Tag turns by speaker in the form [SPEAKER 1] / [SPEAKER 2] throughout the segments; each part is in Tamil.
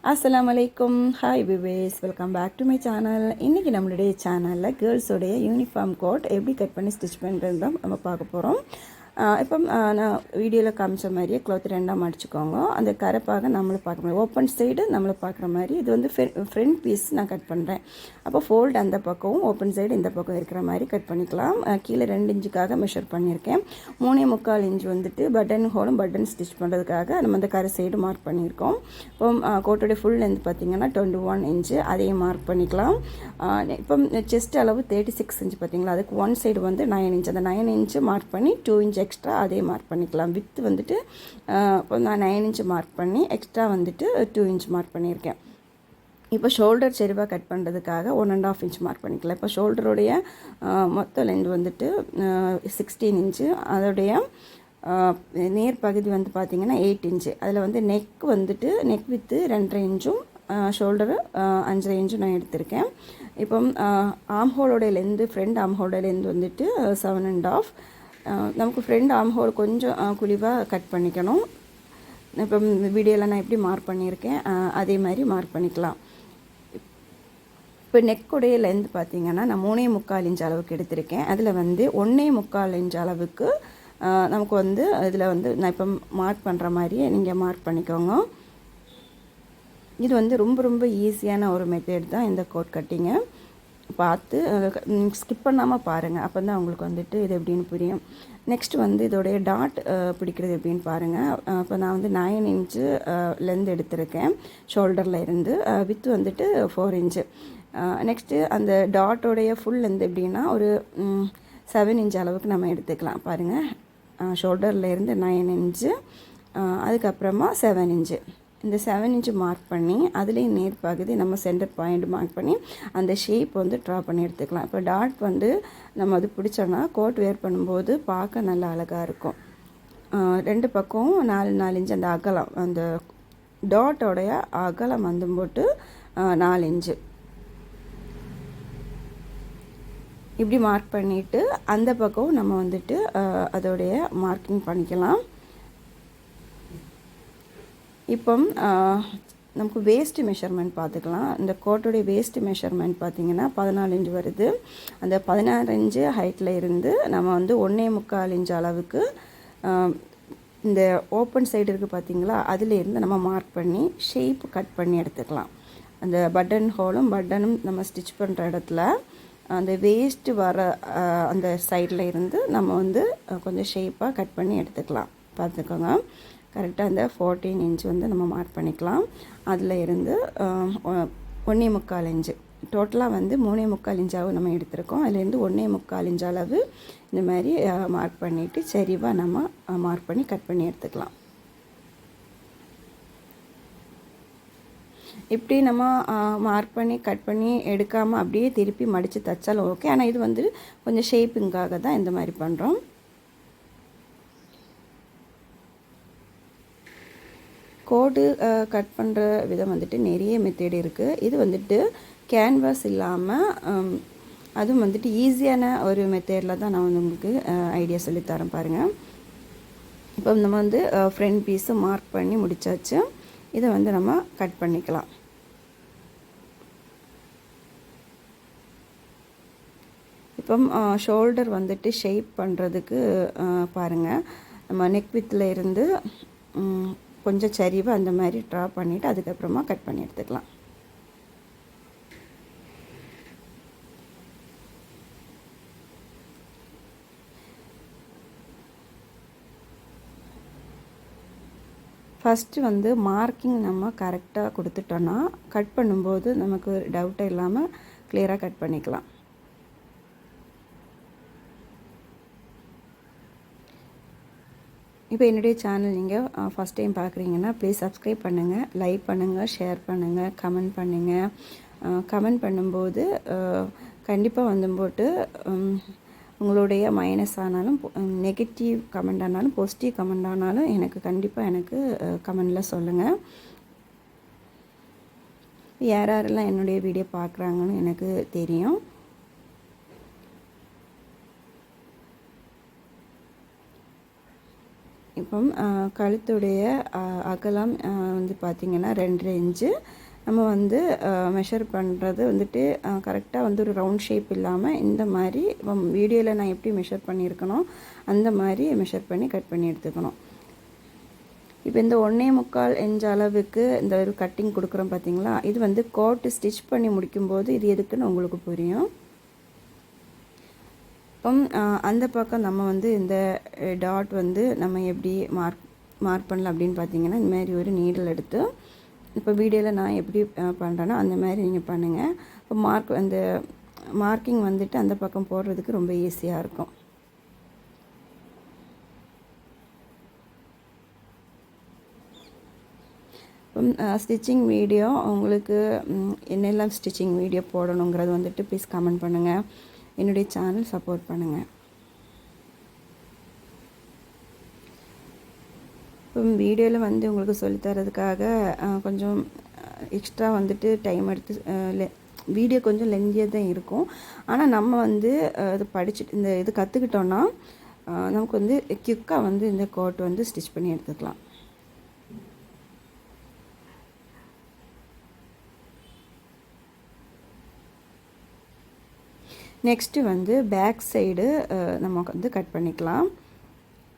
[SPEAKER 1] அஸ்ஸலாமு hi viewers, welcome back to my channel. இன்றைக்கி நம்மளுடைய சேனலில் கேர்ள்ஸோடைய யூனிஃபார்ம் கோட் எப்படி கட் பண்ணி ஸ்டிச் பண்ணுறது தான் நம்ம பார்க்க போகிறோம். இப்போ நான் வீடியோவில் காமிச்ச மாதிரியே க்ளாத் ரெண்டாக மடிச்சுக்கோங்க. அந்த கரைப்பாக நம்மளை பார்க்க முடியும், ஓப்பன் சைடு நம்மளை பார்க்குற மாதிரி. இது வந்து ஃப்ரண்ட் பீஸ் நான் கட் பண்ணுறேன். அப்போ ஃபோல்டு அந்த பக்கம், ஓப்பன் சைடு இந்த பக்கம் இருக்கிற மாதிரி கட் பண்ணிக்கலாம். கீழே 2 இன்ச்சுக்காக மெஷர் பண்ணியிருக்கேன். 3.25 இன்ச் வந்துட்டு பட்டன் ஹோலும் பட்டன் ஸ்டிச் பண்ணுறதுக்காக நம்ம அந்த கரை சைடு மார்க் பண்ணியிருக்கோம். இப்போ கோட்டோடைய ஃபுல் லென்த் பார்த்திங்கன்னா 21 இன்ச்சு, அதையும் மார்க் பண்ணிக்கலாம். இப்போ செஸ்ட் அளவு 36 இன்ச் பார்த்திங்களா, அதுக்கு ஒன் சைடு வந்து 9 இன்ச், அந்த 9 இன்ச்சு மார்க் பண்ணி 2 இன்ச் எக்ஸ்ட்ரா அதே மார்க் பண்ணிக்கலாம். வித்து வந்துட்டு இப்போ நான் 9 இன்ச்சு மார்க் பண்ணி எக்ஸ்ட்ரா வந்துட்டு 2 இன்ச் மார்க் பண்ணியிருக்கேன். இப்போ ஷோல்டர் செருவாக கட் பண்ணுறதுக்காக 1.5 இன்ச் மார்க் பண்ணிக்கலாம். இப்போ ஷோல்டருடைய மொத்த லென்த் வந்துட்டு 16 இன்ச்சு, அதோடைய நேர் பகுதி வந்து பார்த்திங்கன்னா 8 இன்ச்சு. அதில் வந்து நெக் வந்துட்டு நெக் வித்து 2.5 இன்ச்சும் ஷோல்டரு 5.5 இன்ச்சும் நான் எடுத்திருக்கேன். இப்போ ஆம்ஹோலோடைய லென்த்து, ஃப்ரண்ட் ஆம்ஹோலோட லென்த் வந்துட்டு 7.5. நமக்கு ஃப்ரண்ட் ஆம்ஹோல் கொஞ்சம் குழிவாக கட் பண்ணிக்கணும். இப்போ வீடியோவில் நான் எப்படி மார்க் பண்ணியிருக்கேன் அதே மாதிரி மார்க் பண்ணிக்கலாம். இப்போ நெக்குடைய லென்த் பார்த்திங்கன்னா நான் 3.25 இன்ச் அளவுக்கு எடுத்திருக்கேன். அதில் வந்து 1.25 இன்ச் அளவுக்கு நமக்கு வந்து இதில் வந்து நான் இப்போ மார்க் பண்ணுற மாதிரியே நீங்கள் மார்க் பண்ணிக்கோங்க. இது வந்து ரொம்ப ரொம்ப ஈஸியான ஒரு மெத்தட் தான் இந்த கோட் கட்டிங்கு. பார்த்து ஸ்கிப் பண்ணாமல் பாருங்கள், அப்போ தான் உங்களுக்கு வந்துட்டு இது எப்படின்னு புரியும். நெக்ஸ்ட் வந்து இதோடைய டாட் பிடிக்கிறது எப்படின்னு பாருங்கள். இப்போ நான் வந்து 9 இன்ச்சு லென்த் எடுத்திருக்கேன் ஷோல்டரில் இருந்து. வித்து வந்துட்டு 4 இன்ச்சு. நெக்ஸ்ட்டு அந்த டாட்டோடைய ஃபுல் லென்த் எப்படின்னா ஒரு 7 இன்ச் அளவுக்கு நம்ம எடுத்துக்கலாம். பாருங்கள், ஷோல்டரில் இருந்து 9 இன்ச்சு, அதுக்கப்புறமா 7 இன்ச்சு. இந்த 7 இன்ச்சு மார்க் பண்ணி அதுலேயும் நேர் பகுதி நம்ம சென்டர் பாயிண்ட் மார்க் பண்ணி அந்த ஷேப் வந்து ட்ரா பண்ணி எடுத்துக்கலாம். இப்போ டாட் வந்து நம்ம அது பிடிச்சோன்னா கோட் வேர் பண்ணும்போது பார்க்க நல்லா அழகாக இருக்கும். 2 பக்கம் 4 இன்ச்சு அந்த அகலம், அந்த டாட்டோடைய அகலம் வந்து போட்டு 4 இன்ச்சு இப்படி மார்க் பண்ணிவிட்டு அந்த பக்கம் நம்ம வந்துட்டு அதோடைய மார்க்கிங் பண்ணிக்கலாம். இப்போ நமக்கு வேஸ்ட் மெஷர்மெண்ட் பார்த்துக்கலாம். இந்த கோட்டோடைய வேஸ்ட் மெஷர்மெண்ட் பார்த்திங்கன்னா 14 இன்ச் வருது. அந்த 16 இன்ச்சு ஹைட்டில் இருந்து நம்ம வந்து 1.25 இன்ச் அளவுக்கு இந்த ஓப்பன் சைடு இருக்குது பார்த்திங்களா, அதிலேருந்து நம்ம மார்க் பண்ணி ஷேப் கட் பண்ணி எடுத்துக்கலாம். அந்த பட்டன் ஹோலும் பட்டனும் நம்ம ஸ்டிச் பண்ணுற இடத்துல அந்த வேஸ்ட்டு வர அந்த சைடில் இருந்து நம்ம வந்து கொஞ்சம் ஷேப்பாக கட் பண்ணி எடுத்துக்கலாம். பார்த்துக்கோங்க, கரெக்டாக அந்த 14 இன்ச் வந்து நம்ம மார்க் பண்ணிக்கலாம். அதில் இருந்து 1.25 இன்ச்சு, டோட்டலாக வந்து 3.25 இன்ச் அளவு நம்ம எடுத்திருக்கோம். அதுலேருந்து 1.25 இன்ச் அளவு இந்த மாதிரி மார்க் பண்ணிவிட்டு சரிவாக நம்ம மார்க் பண்ணி கட் பண்ணி எடுத்துக்கலாம். இப்படி நம்ம மார்க் பண்ணி கட் பண்ணி எடுக்காமல் அப்படியே திருப்பி மடித்து தைச்சாலும் ஓகே. ஆனால் இது வந்து கொஞ்சம் ஷேப்பிங்காக தான் இந்த மாதிரி பண்ணுறோம். கோடு கட் பண்ணுற விதம் வந்துட்டு நிறைய மெத்தேடு இருக்குது. இது வந்துட்டு கேன்வாஸ் இல்லாமல் அதுவும் வந்துட்டு ஈஸியான ஒரு மெத்தேடில் தான் நான் வந்து உங்களுக்கு ஐடியா சொல்லித்தரேன் பாருங்கள். இப்போ நம்ம வந்து ஃப்ரண்ட் பீஸை மார்க் பண்ணி முடித்தாச்சு. இதை வந்து நம்ம கட் பண்ணிக்கலாம். இப்போ ஷோல்டர் வந்துட்டு ஷேப் பண்ணுறதுக்கு பாருங்கள், நம்ம நெக் வித்தில் இருந்து கொஞ்சம் சரிவு அந்த மாதிரி ட்ரா பண்ணிவிட்டு அதுக்கப்புறமா கட் பண்ணி எடுத்துக்கலாம். ஃபஸ்ட்டு வந்து மார்க்கிங் நம்ம கரெக்டாக கொடுத்துட்டோன்னா கட் பண்ணும்போது நமக்கு டவுட்டே இல்லாமல் கிளியராக கட் பண்ணிக்கலாம். இப்போ என்னுடைய சேனல் நீங்கள் ஃபஸ்ட் டைம் பார்க்குறீங்கன்னா ப்ளீஸ் சப்ஸ்கிரைப் பண்ணுங்கள், லைக் பண்ணுங்கள், ஷேர் பண்ணுங்கள், கமெண்ட் பண்ணுங்கள். கமெண்ட் பண்ணும்போது கண்டிப்பாக வந்து போட்டு உங்களுடைய மைனஸ் ஆனாலும் நெகட்டிவ் கமெண்ட் ஆனாலும் பாசிட்டிவ் கமெண்ட் ஆனாலும் எனக்கு கண்டிப்பாக எனக்கு கமெண்டில் சொல்லுங்கள். யாரெல்லாம் என்னுடைய வீடியோ பார்க்குறாங்கன்னு எனக்கு தெரியும். இப்போ கழுத்துடைய அகலம் வந்து பார்த்திங்கன்னா 2 இன்ச்சு. நம்ம வந்து மெஷர் பண்ணுறது வந்துட்டு கரெக்டாக வந்து ஒரு ரவுண்ட் ஷேப் இல்லாமல் இந்த மாதிரி வீடியோவில் நான் எப்படி மெஷர் பண்ணியிருக்கனோ அந்த மாதிரி மெஷர் பண்ணி கட் பண்ணி எடுத்துக்கணும். இப்போ இந்த 1.25 இன்ச் அளவுக்கு இந்த ஒரு கட்டிங் கொடுக்குறோம் பார்த்தீங்களா, இது வந்து கோட்டு ஸ்டிச் பண்ணி முடிக்கும்போது இது எதுக்குன்னு உங்களுக்கு புரியும். இப்போ அந்த பக்கம் நம்ம வந்து இந்த டாட் வந்து நம்ம எப்படி மார்க் பண்ணலாம் அப்படின்னு பார்த்தீங்கன்னா, இந்த மாதிரி ஒரு நீடில் எடுத்து இப்போ வீடியோவில் நான் எப்படி பண்ணுறேனோ அந்த மாதிரி நீங்கள் பண்ணுங்கள். இப்போ அந்த மார்க்கிங் வந்துட்டு அந்த பக்கம் போடுறதுக்கு ரொம்ப ஈஸியாக இருக்கும். ஸ்டிச்சிங் வீடியோ உங்களுக்கு என்னெல்லாம் ஸ்டிச்சிங் வீடியோ போடணுங்கிறது வந்துட்டு ப்ளீஸ் கமெண்ட் பண்ணுங்கள். என்னுடைய சேனல் சப்போர்ட் பண்ணுங்கள். இப்போ வீடியோவில் வந்து உங்களுக்கு சொல்லித்தரதுக்காக கொஞ்சம் எக்ஸ்ட்ரா வந்துட்டு டைம் எடுத்து வீடியோ கொஞ்சம் லென்த்தியாக தான் இருக்கும். ஆனால் நம்ம வந்து இது படிச்சுட்டு இந்த இது கற்றுக்கிட்டோன்னா நமக்கு வந்து குயிக்காக வந்து இந்த கோட் வந்து ஸ்டிச் பண்ணி எடுத்துக்கலாம். நெக்ஸ்ட்டு வந்து பேக் சைடு நம்ம வந்து கட் பண்ணிக்கலாம்.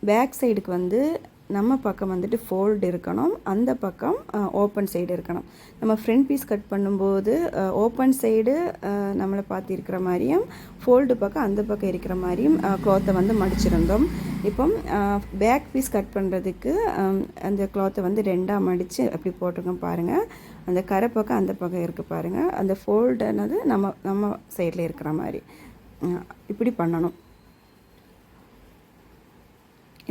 [SPEAKER 1] பேக் சைடுக்கு வந்து நம்ம பக்கம் வந்துட்டு ஃபோல்டு இருக்கணும், அந்த பக்கம் ஓப்பன் சைடு இருக்கணும். நம்ம ஃப்ரண்ட் பீஸ் கட் பண்ணும்போது ஓப்பன் சைடு நம்மளை பார்த்து இருக்கிற மாதிரியும் ஃபோல்டு பக்கம் அந்த பக்கம் இருக்கிற மாதிரியும் க்ளாத்தை வந்து மடிச்சிருந்தோம். இப்போ பேக் பீஸ் கட் பண்ணுறதுக்கு அந்த க்ளாத்தை வந்து 2ஆக மடித்து அப்படி போட்டிருக்கோம் பாருங்கள். அந்த கரை பக்கம் அந்த பக்கம் இருக்குது பாருங்கள். அந்த ஃபோல்டுனது நம்ம சைடில் இருக்கிற மாதிரி இப்படி பண்ணணும்.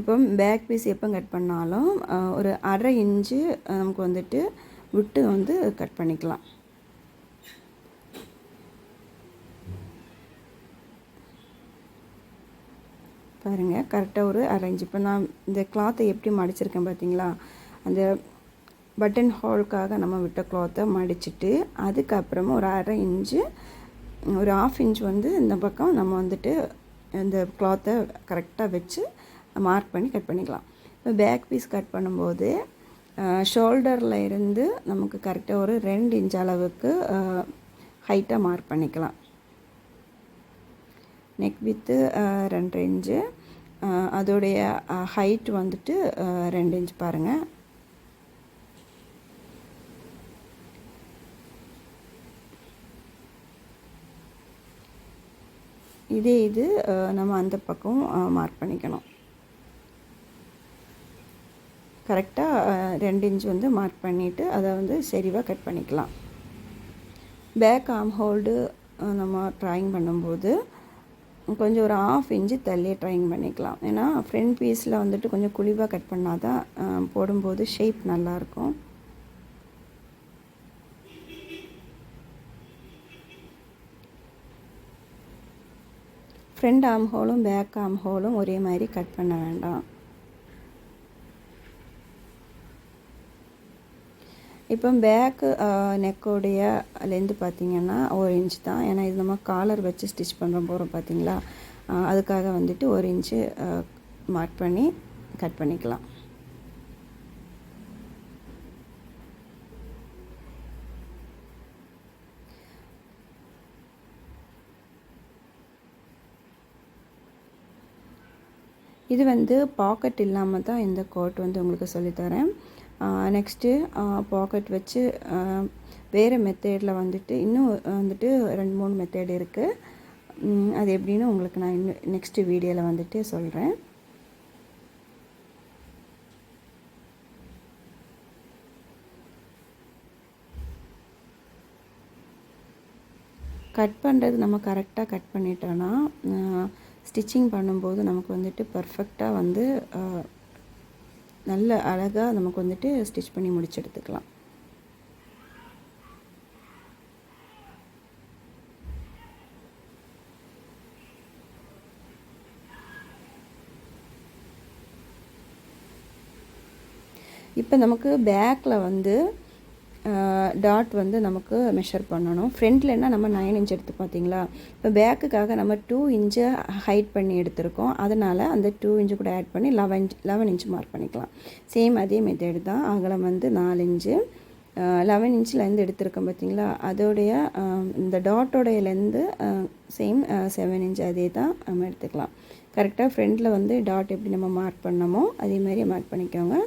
[SPEAKER 1] இப்போ பேக் பீஸ் எப்போ கட் பண்ணாலும் ஒரு 1/2 இன்ச்சு நமக்கு வந்துட்டு விட்டு வந்து கட் பண்ணிக்கலாம். பாருங்கள் கரெக்டாக ஒரு 1/2 இன்ச்சு. இப்போ நான் இந்த கிளாத்தை எப்படி மடிச்சிருக்கேன் பார்த்தீங்களா, அந்த பட்டன் ஹோல்க்காக நம்ம விட்ட கிளாத்தை மடிச்சுட்டு அதுக்கப்புறமா ஒரு 1/2 இன்ச்சு ஒரு 1/2 இன்ச் வந்து இந்த பக்கம் நம்ம வந்துட்டு இந்த கிளாத்தை கரெக்டாக வச்சு மார்க் பண்ணி கட் பண்ணிக்கலாம். இப்போ பேக் பீஸ் கட் பண்ணும்போது ஷோல்டரில் இருந்து நமக்கு கரெக்டாக ஒரு 2 இன்ச் அளவுக்கு ஹைட்டாக மார்க் பண்ணிக்கலாம். நெக் வித்து 2 இன்ச்சு, அதோடைய ஹைட் வந்துட்டு 2 இன்ச் பாருங்கள். இது நம்ம அந்த பக்கம் மார்க் பண்ணிக்கணும். கரெக்டாக 2 இன்ச் வந்து மார்க் பண்ணிவிட்டு அதை வந்து சரிவாக கட் பண்ணிக்கலாம். பேக் ஆர்ம் ஹோல்டு நம்ம ட்ராயிங் பண்ணும்போது கொஞ்சம் ஒரு 1/2 இன்ச்சு தள்ளி ட்ராயிங் பண்ணிக்கலாம். ஏன்னா ஃப்ரண்ட் பீஸில் வந்துட்டு கொஞ்சம் குழிவாக கட் பண்ணால் தான் போடும்போது ஷேப் நல்லாயிருக்கும். ஃப்ரண்ட் ஆர்ம் ஹோலும் பேக் ஆர்ம் ஹோலும் ஒரே மாதிரி கட் பண்ண வேண்டாம். இப்போ பேக்கு நெக்கோடைய லென்த்து பார்த்திங்கன்னா 1 இன்ச் தான். ஏன்னா இது நம்ம காலர் வச்சு ஸ்டிச் போகிறோம் பார்த்திங்களா, அதுக்காக வந்துட்டு 1 இன்ச்சு மார்க் பண்ணி கட் பண்ணிக்கலாம். இது வந்து பாக்கெட் இல்லாமல் தான் இந்த கோட் வந்து உங்களுக்கு சொல்லித்தரேன். நெக்ஸ்ட்டு பாக்கெட் வச்சு வேறு மெத்தேடில் வந்துட்டு இன்னும் வந்துட்டு 2-3 மெத்தேட் இருக்குது. அது எப்படின்னு உங்களுக்கு நான் இன்னும் நெக்ஸ்ட்டு வீடியோவில் வந்துட்டு சொல்கிறேன். கட் பண்ணுறது நம்ம கரெக்டாக கட் பண்ணிட்டோன்னா ஸ்டிச்சிங் பண்ணும்போது நமக்கு வந்துட்டு பர்ஃபெக்டாக வந்து நல்ல அழகாக நமக்கு வந்துட்டு ஸ்டிச் பண்ணி முடிச்சு எடுத்துக்கலாம். இப்போ நமக்கு பேக்கில் வந்து டாட் வந்து நமக்கு மெஷர் பண்ணணும். ஃப்ரண்ட்லன்னா நம்ம 9 இன்ச் எடுத்து பார்த்தீங்களா, இப்போ பேக்குக்காக நம்ம 2 இன்ச்சு ஹைட் பண்ணி எடுத்திருக்கோம். அதனால் அந்த 2 இன்ச்சு கூட ஆட் பண்ணி 11 இன்ச் மார்க் பண்ணிக்கலாம். சேம் அதே மெத்தேடு தான். அகலம் வந்து 4 இன்ச்சு, 11 இன்ச்லேருந்து எடுத்திருக்கோம் பார்த்தீங்களா, அதோடைய இந்த டாட்டோடைய லென்த்து சேம் 7 இன்ச் அதே தான் நம்ம எடுத்துக்கலாம். கரெக்டாக ஃப்ரண்ட்டில் வந்து டாட் எப்படி நம்ம மார்க் பண்ணமோ அதே மாதிரி மார்க் பண்ணிக்கோங்க.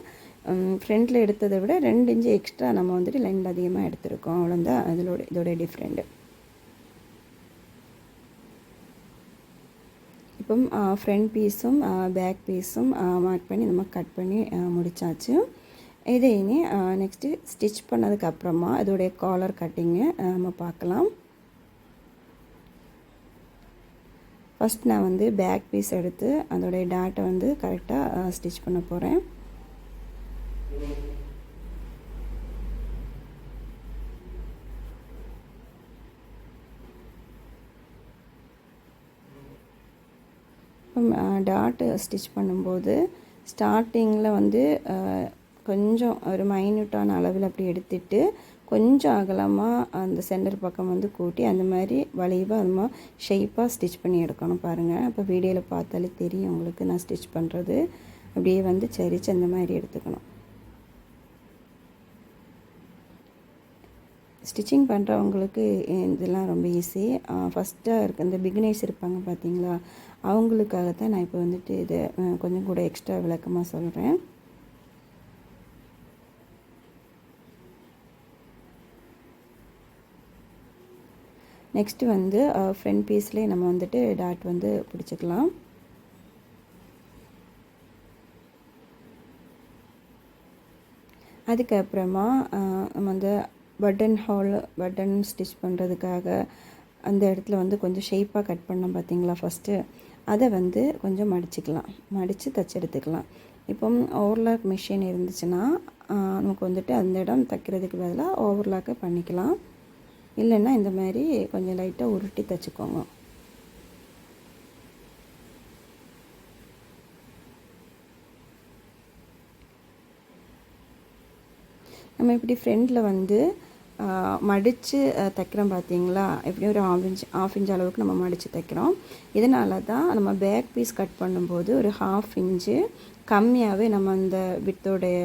[SPEAKER 1] ஃப்ரண்ட்டில் எடுத்ததை விட 2 இன்ச்சு எக்ஸ்ட்ரா நம்ம வந்துட்டு லென்த் அதிகமாக எடுத்திருக்கோம். அவ்வளோதான் இதோடைய டிஃப்ரெண்ட்டு. இப்போ ஃப்ரண்ட் பீஸும் பேக் பீஸும் மார்க் பண்ணி நம்ம கட் பண்ணி முடித்தாச்சு. இதை இனி நெக்ஸ்ட்டு ஸ்டிச் பண்ணதுக்கப்புறமா இதோடைய காலர் கட்டிங்கு நம்ம பார்க்கலாம். ஃபஸ்ட் நான் வந்து பேக் பீஸ் எடுத்து அதோடைய டாட்டை வந்து கரெக்டாக ஸ்டிச் பண்ண போகிறேன். டாட் ஸ்டிச் பண்ணும்போது ஸ்டார்டிங்கில் வந்து கொஞ்சம் ஒரு மைன்யூட்டான அளவில் அப்படி எடுத்துட்டு கொஞ்சம் அகலமாக அந்த சென்டர் பக்கம் வந்து கூட்டி அந்த மாதிரி வளைவாக அது மாதிரி ஷேப்பாக ஸ்டிச் பண்ணி எடுக்கணும். பாருங்கள், இப்போ வீடியோவில் பார்த்தாலே தெரியும் உங்களுக்கு நான் ஸ்டிச் பண்ணுறது. அப்படியே வந்து சரிச்சு அந்த மாதிரி எடுத்துக்கணும். ஸ்டிச்சிங் பண்ணுறவங்களுக்கு இதெல்லாம் ரொம்ப ஈஸி. ஃபஸ்ட்டாக இருக்க இந்த பிகினர்ஸ் இருப்பாங்க பார்த்தீங்களா, அவங்களுக்காகத்தான் நான் இப்போ வந்துட்டு இதை கொஞ்சம் கூட எக்ஸ்ட்ரா விளக்கமாக சொல்கிறேன். நெக்ஸ்ட்டு வந்து ஃப்ரண்ட் பீஸ்லேயே நம்ம வந்துட்டு டாட் வந்து பிடிச்சிக்கலாம். அதுக்கப்புறமா நம்ம வந்து பட்டன் ஸ்டிச் பண்ணுறதுக்காக அந்த இடத்துல வந்து கொஞ்சம் ஷேப்பாக கட் பண்ணோம் பார்த்தீங்களா ஃபஸ்ட்டு, அதை வந்து கொஞ்சம் மடித்து தச்சு எடுத்துக்கலாம். இப்போ ஓவர்லாக் மிஷின் இருந்துச்சுன்னா நமக்கு வந்துட்டு அந்த இடம் தைக்கிறதுக்கு பதிலாக ஓவர்லாக்கை பண்ணிக்கலாம். இல்லைன்னா இந்த மாதிரி கொஞ்சம் லைட்டாக உருட்டி தைச்சிக்கோங்க. நம்ம இப்படி ஃப்ரண்டில் வந்து மடித்து தைக்கிறோம் பார்த்தீங்களா, எப்படியும் ஒரு ஆஃப் இன்ச் அளவுக்கு நம்ம மடித்து தைக்கிறோம். இதனால தான் நம்ம பேக் பீஸ் கட் பண்ணும்போது ஒரு 1/2 இன்ச்சு கம்மியாகவே நம்ம அந்த வித்தோடைய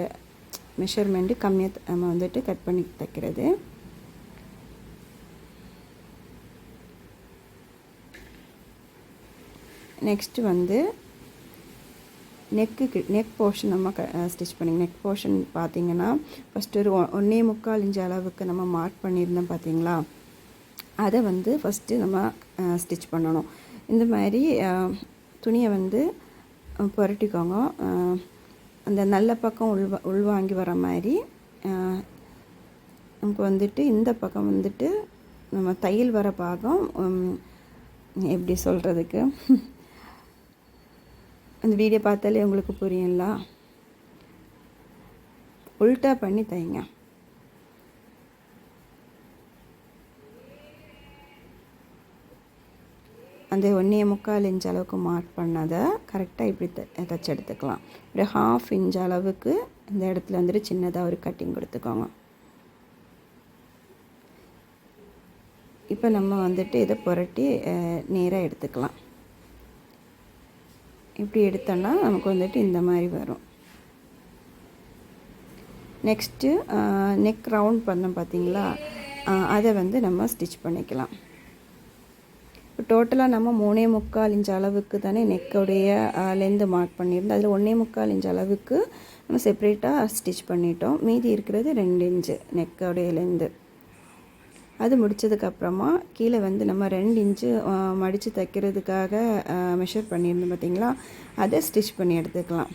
[SPEAKER 1] மெஷர்மெண்ட்டு கம்மியாக நம்ம வந்துட்டு கட் பண்ணி தைக்கிறது. நெக்ஸ்ட்டு வந்து நெக் போர்ஷன் நம்ம ஸ்டிச் பண்ணி நெக் போர்ஷன் பார்த்திங்கன்னா ஃபஸ்ட்டு ஒரு 1.25 இன்ச் அளவுக்கு நம்ம மார்க் பண்ணியிருந்தோம் பார்த்தீங்களா, அதை வந்து ஃபஸ்ட்டு நம்ம ஸ்டிச் பண்ணணும். இந்த மாதிரி துணியை வந்து புரட்டிக்கோங்க. அந்த நல்ல பக்கம் உள்வாங்கி வர மாதிரி நமக்கு வந்துட்டு இந்த பக்கம் வந்துட்டு நம்ம தையல் வர பாகம் எப்படி சொல்கிறதுக்கு, அந்த வீடியோ பார்த்தாலே உங்களுக்கு புரியும்ல, உல்ட்டா பண்ணி தைங்க. அந்த 1.25 இன்ச் அளவுக்கு மார்க் பண்ணதை கரெக்டாக இப்படி தைச்சி எடுத்துக்கலாம். ஒரு 1/2 இன்ச் அளவுக்கு இந்த இடத்துல வந்துட்டு சின்னதாக ஒரு கட்டிங் கொடுத்துக்கோங்க. இப்போ நம்ம வந்துட்டு இதை புரட்டி நேராக எடுத்துக்கலாம். இப்படி எடுத்தோன்னா நமக்கு வந்துட்டு இந்த மாதிரி வரும். நெக்ஸ்ட்டு நெக் ரவுண்ட் பண்ணோம் பார்த்தீங்களா, அதை வந்து நம்ம ஸ்டிச் பண்ணிக்கலாம். இப்போ டோட்டலாக நம்ம 3.25 இன்ச் அளவுக்கு தானே நெக்கோடைய லென்த்து மார்க் பண்ணியிருந்தோம். அதில் 1.25 இன்ச் அளவுக்கு நம்ம செப்ரேட்டாக ஸ்டிச் பண்ணிட்டோம். மீதி இருக்கிறது 2 இன்ச்சு நெக்கோடைய லென்த்து. அது முடித்ததுக்கப்புறமா கீழே வந்து நம்ம 2 இன்ச்சு மடித்து தைக்கிறதுக்காக மெஷர் பண்ணியிருந்தோம் பார்த்தீங்களா, அதை ஸ்டிச் பண்ணி எடுத்துக்கலாம்.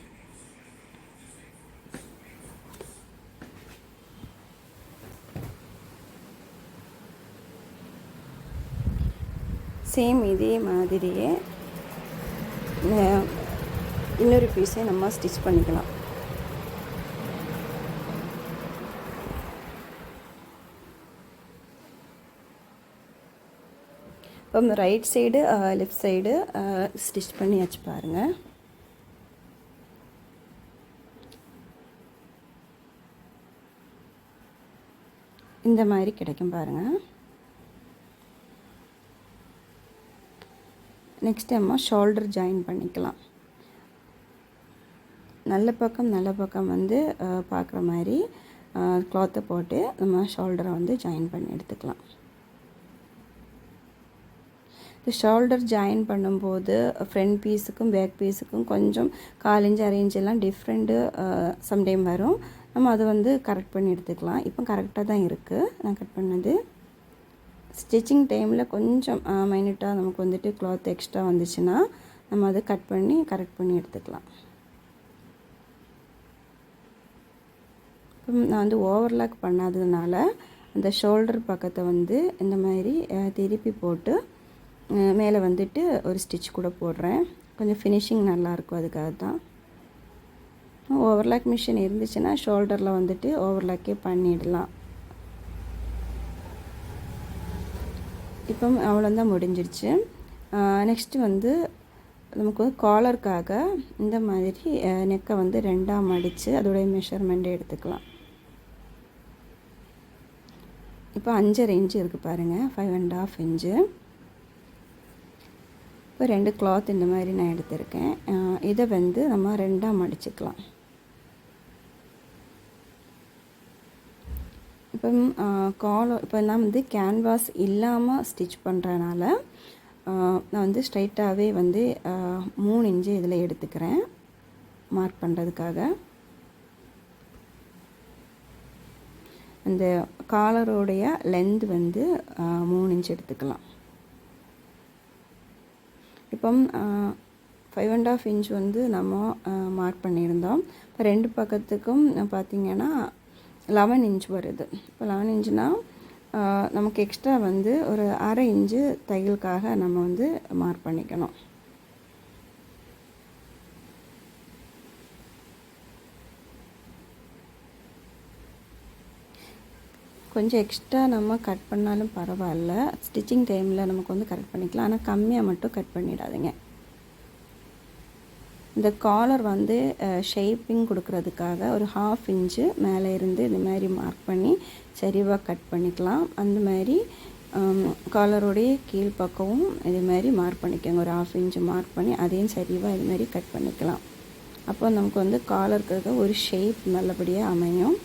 [SPEAKER 1] சேம் இதே மாதிரியே இன்னொரு பீஸை நம்ம ஸ்டிச் பண்ணிக்கலாம். இப்போ right side left side stitch பண்ணியாச்சு பாருங்கள். இந்த மாதிரி கிடைக்கும் பாருங்கள். நெக்ஸ்ட் நம்ம ஷோல்டர் ஜாயின் பண்ணிக்கலாம். நல்ல பக்கம் வந்து பார்க்குற மாதிரி க்ளாத்தை போட்டு நம்ம ஷோல்டரை வந்து ஜாயின் பண்ணி எடுத்துக்கலாம். இந்த ஷோல்டர் ஜாயின் பண்ணும்போது ஃப்ரண்ட் பீஸுக்கும் பேக் பீஸுக்கும் கொஞ்சம் 1/4 இன்ச் 1/2 இன்ச் எல்லாம் டிஃப்ரெண்ட்டு சம்டைம் வரும். நம்ம அதை வந்து கரெக்ட் பண்ணி எடுத்துக்கலாம். இப்போ கரெக்டாக தான் இருக்குது நான் கட் பண்ணது. ஸ்டிச்சிங் டைமில் கொஞ்சம் மைன்யூட்டாக நமக்கு வந்துட்டு க்ளாத் எக்ஸ்ட்ரா வந்துச்சுன்னா நம்ம அதை கட் பண்ணி கரெக்ட் பண்ணி எடுத்துக்கலாம். இப்போ நான் வந்து ஓவர்லாக் பண்ணாததுனால அந்த ஷோல்டர் பக்கத்தை வந்து இந்த மாதிரி திருப்பி போட்டு மேலே வந்துட்டு ஒரு ஸ்டிச் கூட போடுறேன். கொஞ்சம் ஃபினிஷிங் நல்லாயிருக்கும், அதுக்காக தான். ஓவர்லாக் மிஷின் இருந்துச்சுன்னா ஷோல்டரில் வந்துட்டு ஓவர்லாக்கே பண்ணிடலாம். இப்போ அவ்வளோதான் முடிஞ்சிடுச்சு. நெக்ஸ்ட்டு வந்து நமக்கு காலருக்காக இந்த மாதிரி நெக்கை வந்து 2ஆக மடித்து அதோடைய மெஷர்மெண்ட்டை எடுத்துக்கலாம். இப்போ 5.5 இன்ச்சு இருக்குது பாருங்கள், 5.5 இன்ச்சு. இப்போ 2 கிளாத் இந்த மாதிரி நான் எடுத்திருக்கேன். இதை வந்து நம்ம 2ஆக மடிச்சுக்கலாம். இப்போ இப்போ நான் வந்து கேன்வாஸ் இல்லாமல் ஸ்டிச் பண்ணுறதுனால நான் வந்து ஸ்ட்ரைட்டாகவே வந்து 3 இன்ச்சு இதில் எடுத்துக்கிறேன் மார்க் பண்ணுறதுக்காக. அந்த காலரோடைய லென்த் வந்து 3 இன்ச் எடுத்துக்கலாம். இப்போ 5.5 இன்ச் வந்து நம்ம மார்க் பண்ணியிருந்தோம். இப்போ 2 பக்கத்துக்கும் பார்த்திங்கன்னா 11 இன்ச் வருது. இப்போ 11 இன்ச்சுனால் நமக்கு எக்ஸ்ட்ரா வந்து ஒரு 1/2 இன்ச்சு தையலுக்காக நம்ம வந்து மார்க் பண்ணிக்கணும். கொஞ்சம் எக்ஸ்ட்ரா நம்ம கட் பண்ணாலும் பரவாயில்ல, ஸ்டிச்சிங் டைமில் நமக்கு வந்து கரெக்ட் பண்ணிக்கலாம். ஆனால் கம்மியாக மட்டும் கட் பண்ணிடாதீங்க. இந்த காலர் வந்து ஷேப்பிங் கொடுக்கறதுக்காக ஒரு 1/2 இன்ச்சு மேலே இருந்து இந்த மாதிரி மார்க் பண்ணி சரிவாக கட் பண்ணிக்கலாம். அந்த மாதிரி காலருடைய கீழ்ப்பக்கமும் இது மாதிரி மார்க் பண்ணிக்கோங்க. ஒரு 1/2 இன்ச்சு மார்க் பண்ணி அதையும் சரிவாக இது மாதிரி கட் பண்ணிக்கலாம். அப்போ நமக்கு வந்து காலருக்கு ஒரு ஷேப் நல்லபடியாக அமையும்.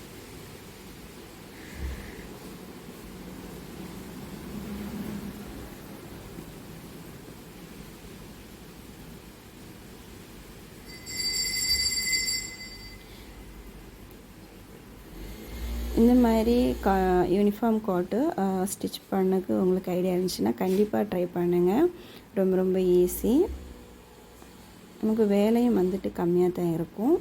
[SPEAKER 1] இந்த மாதிரி யூனிஃபார்ம் கோட்டு ஸ்டிச் பண்ணக்கு உங்களுக்கு ஐடியா இருந்துச்சுன்னா கண்டிப்பாக ட்ரை பண்ணுங்கள். ரொம்ப ரொம்ப ஈஸி. நமக்கு வேலையும் வந்துட்டு கம்மியாக தான் இருக்கும்.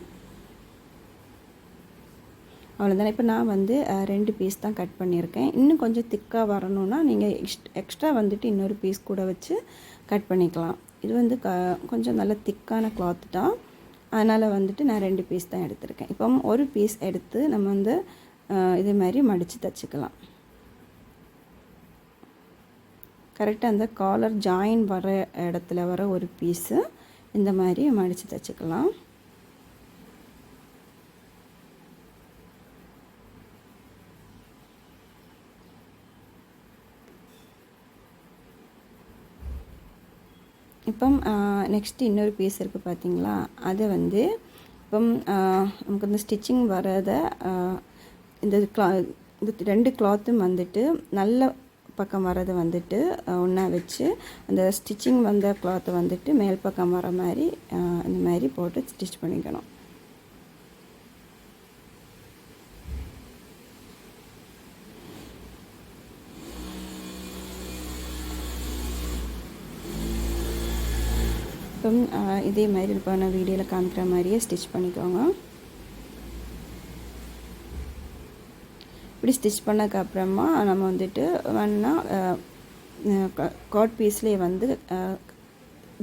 [SPEAKER 1] அவ்வளோதானே. இப்போ நான் வந்து 2 பீஸ் தான் கட் பண்ணியிருக்கேன். இன்னும் கொஞ்சம் திக்காக வரணுன்னா நீங்கள் எக்ஸ்ட்ரா வந்துட்டு இன்னொரு பீஸ் கூட வச்சு கட் பண்ணிக்கலாம். இது வந்து கொஞ்சம் நல்ல திக்கான கிளாத் தான், அதனால் வந்துட்டு நான் 2 பீஸ் தான் எடுத்திருக்கேன். இப்போ ஒரு பீஸ் எடுத்து நம்ம வந்து இதே மாதிரி மடித்து தைச்சிக்கலாம். கரெக்டாக அந்த காலர் ஜாயின் வர இடத்துல வர ஒரு பீஸு இந்த மாதிரி மடித்து தைச்சிக்கலாம். இப்போ நெக்ஸ்ட்டு இன்னொரு பீஸ் இருக்குது பார்த்தீங்களா, அதை வந்து இப்போ நமக்கு இந்த ஸ்டிச்சிங் வரதை இந்த 2 கிளாத்தும் வந்துட்டு நல்ல பக்கம் வரதை வந்துட்டு ஒன்றா வச்சு அந்த ஸ்டிச்சிங் வந்த கிளாத்தை வந்துட்டு மேல் பக்கம் வர மாதிரி இந்த மாதிரி போட்டு ஸ்டிச் பண்ணிக்கணும். இப்போ இதே மாதிரி இப்போ நான் வீடியோவில் காமிக்கிற மாதிரியே ஸ்டிச் பண்ணிக்கோங்க. இப்படி ஸ்டிச் பண்ணதுக்கப்புறமா நம்ம வந்துட்டு வேணா காட் பீஸ்லேயே வந்து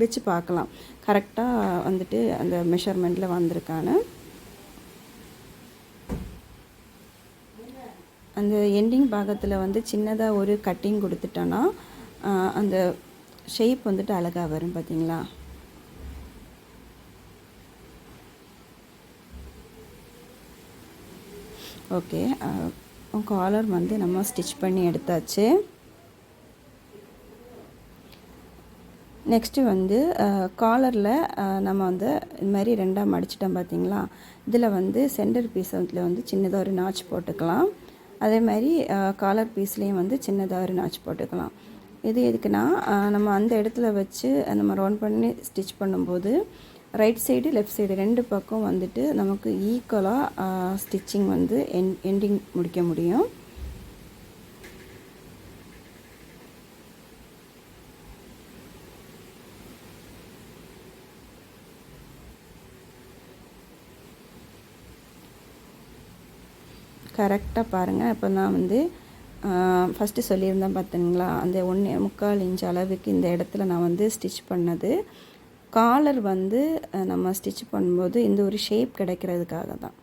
[SPEAKER 1] வச்சு பார்க்கலாம் கரெக்டாக வந்துட்டு அந்த மெஷர்மெண்ட்டில் வந்திருக்கான்னு. அந்த எண்டிங் பாகத்தில் வந்து சின்னதாக ஒரு கட்டிங் கொடுத்துட்டோன்னா அந்த ஷேப் வந்துட்டு அழகாக வரும் பார்த்தீங்களா. ஓகே, காலர் வந்து நம்ம ஸ்டிச் பண்ணி எடுத்தாச்சு. நெக்ஸ்ட்டு வந்து காலரில் நம்ம வந்து இது மாதிரி ரெண்டாக மடிச்சிட்டோம் பார்த்திங்களா. இதில் வந்து சென்டர் பீஸில் வந்து சின்னதாக ஒரு நாச் போட்டுக்கலாம். அதே மாதிரி காலர் பீஸ்லேயும் வந்து சின்னதாக ஒரு நாச் போட்டுக்கலாம். இது எதுக்குன்னா நம்ம அந்த இடத்துல வச்சு நம்ம ரவுண்ட் பண்ணி ஸ்டிச் பண்ணும்போது ரைட் சைடு லெஃப்ட் சைடு 2 பக்கம் வந்துட்டு நமக்கு ஈக்குவலாக ஸ்டிச்சிங் வந்து எண்டிங் முடிக்க முடியும். கரெக்டாக பாருங்கள். இப்போ நான் வந்து ஃபஸ்ட்டு சொல்லியிருந்தேன் பார்த்தீங்களா, அந்த 1.25 இன்ச் அளவுக்கு இந்த இடத்துல நான் வந்து ஸ்டிச் பண்ணது. காலர் வந்து நம்ம ஸ்டிச் பண்ணும்போது இந்த ஒரு ஷேப் கிடைக்கிறதுக்காக தான்.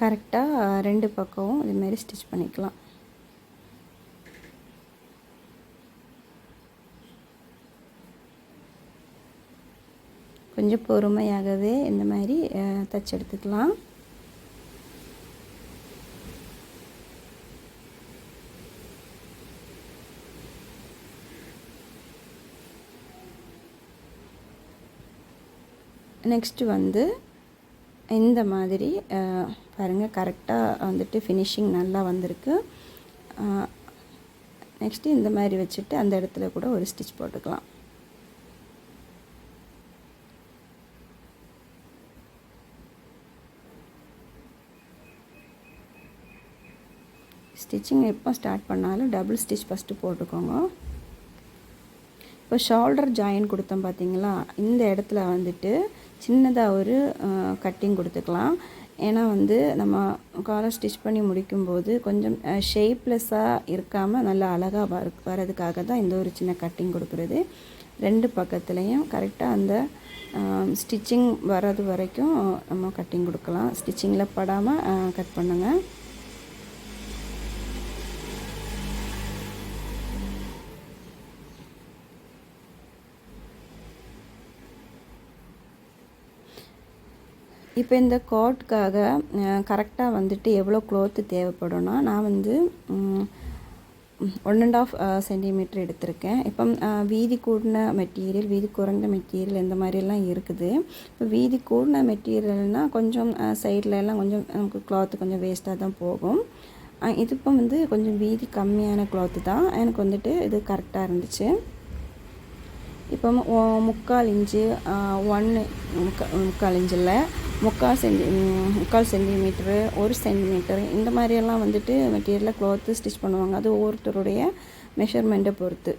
[SPEAKER 1] கரெக்டாக 2 பக்கமும் இதுமாரி ஸ்டிச் பண்ணிக்கலாம். கொஞ்சம் பொறுமையாகவே இந்த மாதிரி தச்சு எடுத்துக்கலாம். நெக்ஸ்ட்டு வந்து இந்த மாதிரி பாருங்கள், கரெக்டாக வந்துட்டு ஃபினிஷிங் நல்லா வந்திருக்கு. நெக்ஸ்ட்டு இந்த மாதிரி வச்சுட்டு அந்த இடத்துல கூட ஒரு ஸ்டிச் போட்டுக்கலாம். ஸ்டிச்சிங் எப்போ ஸ்டார்ட் பண்ணாலும் டபுள் ஸ்டிச் ஃபஸ்ட்டு போட்டுக்கோங்க. இப்போ ஷோல்டர் ஜாயின் கொடுத்தோம் பார்த்தீங்களா, இந்த இடத்துல வந்துட்டு சின்னதாக ஒரு கட்டிங் கொடுத்துக்கலாம். ஏன்னா வந்து நம்ம காலர் ஸ்டிச் பண்ணி முடிக்கும்போது கொஞ்சம் ஷேப்லெஸ்ஸாக இருக்காமல் நல்லா அழகாக வரதுக்காக தான் இந்த ஒரு சின்ன கட்டிங் கொடுக்குறது. 2 பக்கத்துலேயும் கரெக்டாக அந்த ஸ்டிச்சிங் வர்றது வரைக்கும் நம்ம கட்டிங் கொடுக்கலாம். ஸ்டிச்சிங்கில் படாமல் கட் பண்ணுங்கள். இப்போ இந்த கோட்டுக்காக கரெக்டாக வந்துட்டு எவ்வளோ க்ளோத்து தேவைப்படும்னா, நான் வந்து 1.5 சென்டிமீட்டர் எடுத்திருக்கேன். இப்போ வீதி கூடின மெட்டீரியல், வீதி குறைந்த மெட்டீரியல் இந்த மாதிரிலாம் இருக்குது. இப்போ வீதி கூடின மெட்டீரியல்னால் கொஞ்சம் சைட்லலாம் கொஞ்சம் நமக்கு க்ளாத்து கொஞ்சம் வேஸ்ட்டாக தான் போகும். இது இப்போ வந்து கொஞ்சம் வீதி கம்மியான க்ளாத்து தான். எனக்கு வந்துட்டு இது கரெக்டாக இருந்துச்சு. இப்போ 3/4 இன்ச்சு 3/4 இன்ச்சில் 3/4 சென்டிமீட்ரு 1 சென்டிமீட்டர் இந்த மாதிரியெல்லாம் வந்துட்டு மெட்டீரியலில் க்ளாத்து ஸ்டிச் பண்ணுவாங்க. அது ஒவ்வொருத்தருடைய மெஷர்மெண்ட்டை பொறுத்து.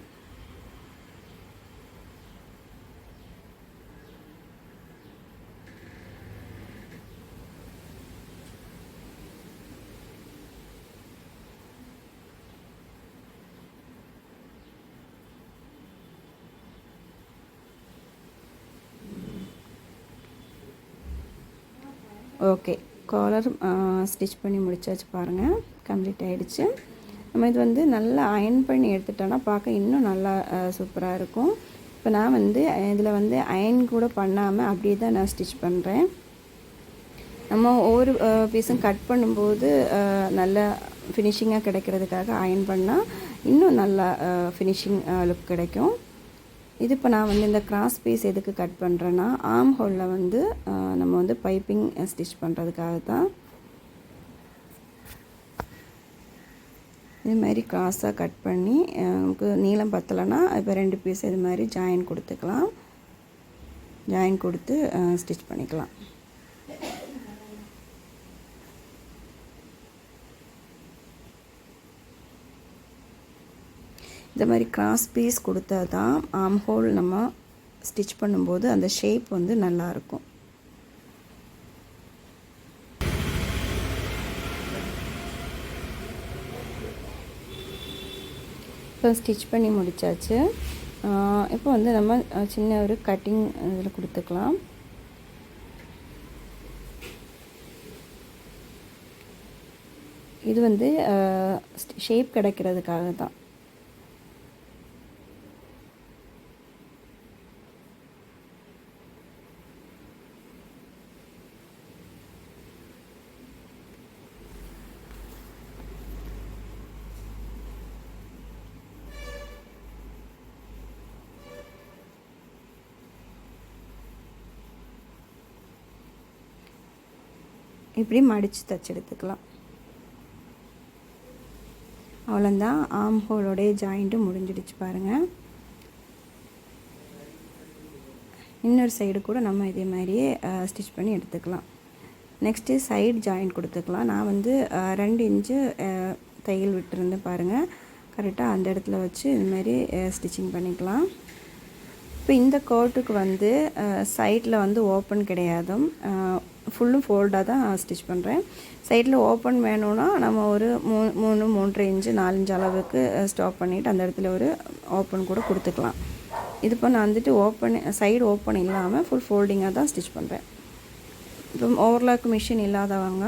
[SPEAKER 1] ஓகே, காலர் ஸ்டிச் பண்ணி முடிச்சாச்சு பாருங்கள், கம்ப்ளீட் ஆகிடுச்சு. நம்ம இது வந்து நல்லா அயன் பண்ணி எடுத்துட்டோன்னா பார்க்க இன்னும் நல்லா சூப்பராக இருக்கும். இப்போ நான் வந்து இதில் வந்து அயன் கூட பண்ணாமல் அப்படியே தான் நான் ஸ்டிச் பண்ணுறேன். நம்ம ஒவ்வொரு பீஸும் கட் பண்ணும்போது நல்லா ஃபினிஷிங்காக கிடைக்கிறதுக்காக அயன் பண்ணால் இன்னும் நல்லா ஃபினிஷிங் லுக் கிடைக்கும். இது இப்போ நான் வந்து இந்த கிராஸ் பீஸ் எதுக்கு கட் பண்ணுறேன்னா, ஆர்ம் ஹோலில் வந்து நம்ம வந்து பைப்பிங் ஸ்டிச் பண்ணுறதுக்காக தான். இது மாதிரி கிராஸாக கட் பண்ணி நமக்கு நீளம் பத்தலைன்னா இப்போ 2 பீஸ் இது மாதிரி ஜாயின் கொடுத்துக்கலாம். ஜாயின் கொடுத்து ஸ்டிச் பண்ணிக்கலாம். இந்த மாதிரி கிராஸ் பீஸ் கொடுத்தா தான் ஆர்ம் ஹோல் நம்ம ஸ்டிச் பண்ணும்போது அந்த ஷேப் வந்து நல்லாயிருக்கும். இப்போ ஸ்டிச் பண்ணி முடித்தாச்சு. இப்போ வந்து நம்ம சின்ன ஒரு கட்டிங் இதில் கொடுத்துக்கலாம். இது வந்து ஷேப் கிடைக்கிறதுக்காக தான். இப்படி மடித்து தைச்சி எடுத்துக்கலாம். அவ்வளோதான், ஆம் ஹோலோடைய ஜாயிண்ட்டு முடிஞ்சிடுச்சு பாருங்கள். இன்னொரு சைடு கூட நம்ம இதே மாதிரியே ஸ்டிச் பண்ணி எடுத்துக்கலாம். நெக்ஸ்ட்டு சைடு ஜாயிண்ட் கொடுத்துக்கலாம். நான் வந்து 2 இன்ச்சு தையல் விட்டுருந்தேன் பாருங்கள். கரெக்டாக அந்த இடத்துல வச்சு இதுமாரி ஸ்டிச்சிங் பண்ணிக்கலாம். இப்போ இந்த கோட்டுக்கு வந்து சைடில் வந்து ஓப்பன் கிடையாது, ஃபுல்லும் ஃபோல்டாக தான் ஸ்டிச் பண்ணுறேன். சைடில் ஓப்பன் வேணும்னா நம்ம ஒரு 3.5 இன்ச்சு 4 இன்ச்சு அளவுக்கு ஸ்டாப் பண்ணிவிட்டு அந்த இடத்துல ஒரு ஓப்பன் கூட கொடுத்துக்கலாம். இது இப்போ நான் வந்துட்டு சைடு ஓப்பன் இல்லாமல் ஃபுல் ஃபோல்டிங்காக தான் ஸ்டிச் பண்ணுறேன். இப்போ ஓவர்லாக் மிஷின் இல்லாதவங்க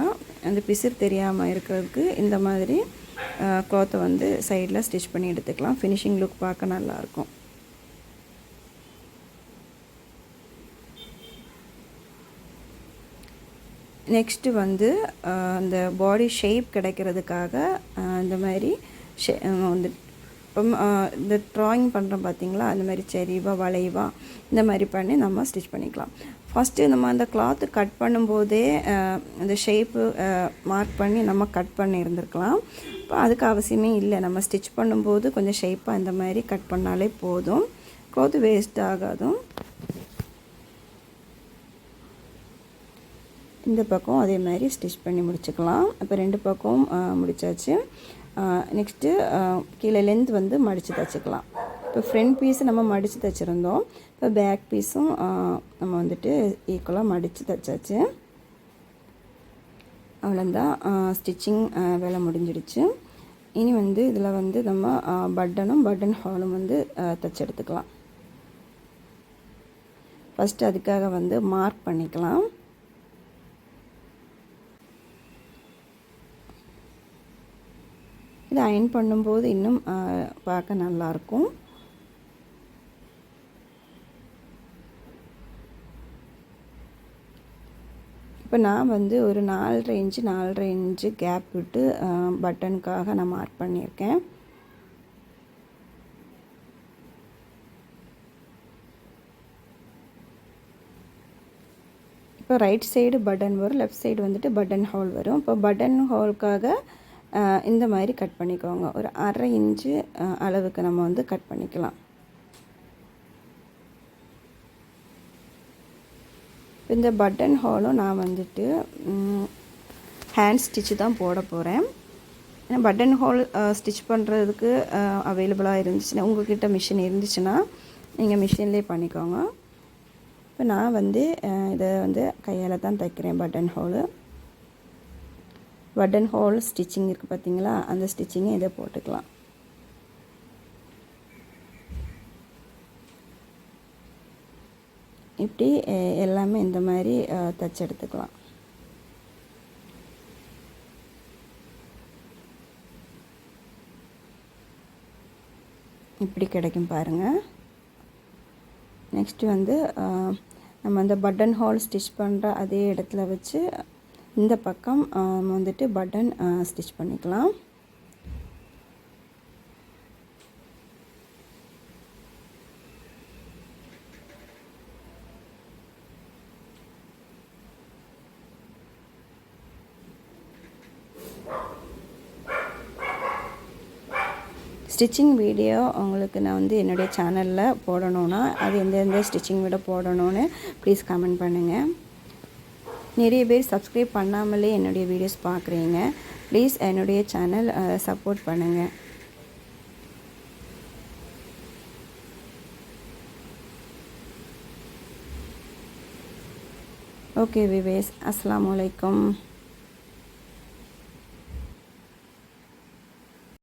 [SPEAKER 1] அந்த பிசிறு தெரியாமல் இருக்கிறதுக்கு இந்த மாதிரி க்ளாத்தை வந்து சைடில் ஸ்டிச் பண்ணி எடுத்துக்கலாம். ஃபினிஷிங் லுக் பார்க்க நல்லாயிருக்கும். நெக்ஸ்ட்டு வந்து அந்த பாடி ஷேப் கிடைக்கிறதுக்காக இந்த மாதிரி வந்து இந்த ட்ராயிங் பண்ணுறோம் பார்த்திங்களா, அந்த மாதிரி செறிவாக வளைவாக இந்த மாதிரி பண்ணி நம்ம ஸ்டிச் பண்ணிக்கலாம். ஃபஸ்ட்டு நம்ம அந்த கிளாத்து கட் பண்ணும்போதே அந்த ஷேப்பு மார்க் பண்ணி நம்ம கட் பண்ணி இருந்திருக்கலாம். இப்போ அதுக்கு அவசியமே இல்லை. நம்ம ஸ்டிச் பண்ணும்போது கொஞ்சம் ஷேப்பாக இந்த மாதிரி கட் பண்ணாலே போதும், கிளாத்து வேஸ்ட் ஆகாதும். இந்த பக்கம் அதே மாதிரி ஸ்டிச் பண்ணி முடிச்சுக்கலாம். இப்போ 2 பக்கம் முடித்தாச்சு. நெக்ஸ்ட்டு கீழே லென்த் வந்து மடித்து தைச்சிக்கலாம். இப்போ ஃப்ரண்ட் பீஸு நம்ம மடித்து தைச்சிருந்தோம். இப்போ பேக் பீஸும் நம்ம வந்துட்டு ஈக்குவலாக மடித்து தைச்சாச்சு. அவ்வளோதான், ஸ்டிச்சிங் வேலை முடிஞ்சிடுச்சு. இனி வந்து இதில் வந்து நம்ம பட்டன் ஹாலும் வந்து தைச்சி எடுத்துக்கலாம். ஃபஸ்ட்டு அதுக்காக வந்து மார்க் பண்ணிக்கலாம். இது அயன் பண்ணும்போது இன்னும் பார்க்க நல்லாயிருக்கும். இப்போ நான் வந்து ஒரு 4.5 இன்ச்சு கேப் விட்டு பட்டனுக்காக நான் மார்க் பண்ணியிருக்கேன். இப்போ ரைட் சைடு பட்டன் வரும், லெஃப்ட் சைடு வந்துட்டு பட்டன் ஹோல் வரும். இப்போ பட்டன் ஹோலுக்காக இந்த மாதிரி கட் பண்ணிக்கோங்க. ஒரு 1/2 இன்ச்சு அளவுக்கு நம்ம வந்து கட் பண்ணிக்கலாம். இந்த பட்டன் ஹோலும் நான் வந்துட்டு ஹேண்ட் ஸ்டிச்சு தான் போட போகிறேன். ஏன்னா பட்டன் ஹோல் ஸ்டிச் பண்ணுறதுக்கு அவைலபிளாக இருந்துச்சுன்னா, உங்கள்கிட்ட மிஷின் இருந்துச்சுன்னா நீங்கள் மிஷின்லேயே பண்ணிக்கோங்க. இப்போ நான் வந்து இதை வந்து கையால் தான் தைக்கிறேன். பட்டன் ஹோல் ஸ்டிச்சிங் இருக்குது பார்த்தீங்களா, அந்த ஸ்டிச்சிங்கை இதை போட்டுக்கலாம். இப்படி எல்லாமே இந்த மாதிரி தைச்சி எடுத்துக்கலாம். இப்படி கிடைக்கும் பாருங்கள். நெக்ஸ்ட்டு வந்து நம்ம அந்த பட்டன் ஹோல் ஸ்டிச் பண்ணுற அதே இடத்துல வச்சு இந்த பக்கம் வந்துட்டு பட்டன் ஸ்டிச் பண்ணிக்கலாம். ஸ்டிச்சிங் வீடியோ உங்களுக்கு நான் வந்து என்னுடைய சேனலில் போடணுன்னா அது எந்தெந்த ஸ்டிச்சிங் வீடியோ போடணும்னு ப்ளீஸ் கமெண்ட் பண்ணுங்கள். நிறைய பேர் சப்ஸ்கிரைப் பண்ணாமலே என்னுடைய வீடியோஸ் பார்க்குறீங்க. ப்ளீஸ் என்னுடைய சேனல் சப்போர்ட் பண்ணுங்கள். ஓகே விவேஸ், அஸ்ஸலாமு அலைக்கும்.